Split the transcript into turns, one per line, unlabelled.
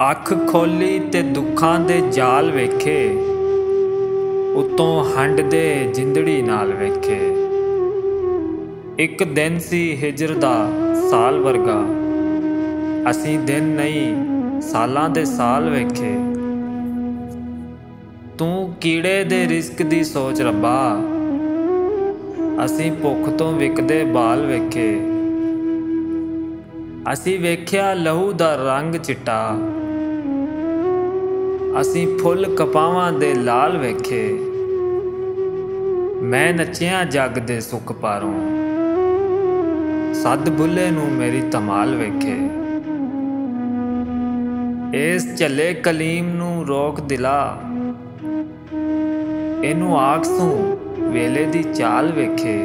ਅੱਖ ਖੋਲੀ ਤੇ ਦੁੱਖਾਂ ਦੇ ਜਾਲ ਵੇਖੇ, ਉਤੋਂ ਹੰਡ ਦੇ ਜਿੰਦੜੀ ਨਾਲ ਵੇਖੇ। ਇੱਕ ਦਿਨ ਸੀ ਹਿਜਰ ਦਾ ਸਾਲ ਵਰਗਾ, ਅਸੀਂ ਦਿਨ ਨਹੀਂ ਸਾਲਾਂ ਦੇ ਸਾਲ ਵੇਖੇ। ਤੂੰ ਕੀੜੇ ਦੇ ਰਿਜ਼ਕ ਦੀ ਸੋਚ ਰੱਬਾ, ਅਸੀਂ ਭੁੱਖ ਤੋਂ ਵਿਕਦੇ ਬਾਲ ਵੇਖੇ। ਅਸੀਂ ਵੇਖਿਆ ਲਹੂ ਦਾ ਰੰਗ ਚਿੱਟਾ, ਅਸੀਂ ਫੁੱਲ ਕਪਾਵਾਂ ਦੇ ਲਾਲ ਵੇਖੇ। ਮੈਂ ਨੱਚਿਆ ਜੱਗ ਦੇ ਸੁੱਖ ਪਾਰੋਂ, ਸੱਦ ਬੁੱਲੇ ਨੂੰ ਮੇਰੀ ਧਮਾਲ ਵੇਖੇ। ਇਸ ਝੱਲੇ ਕਲੀਮ ਨੂੰ ਰੋਕ ਦਿਲਾ, ਇਹਨੂੰ ਆਖ ਤੂੰ ਵੇਲੇ ਦੀ ਚਾਲ ਵੇਖੇ।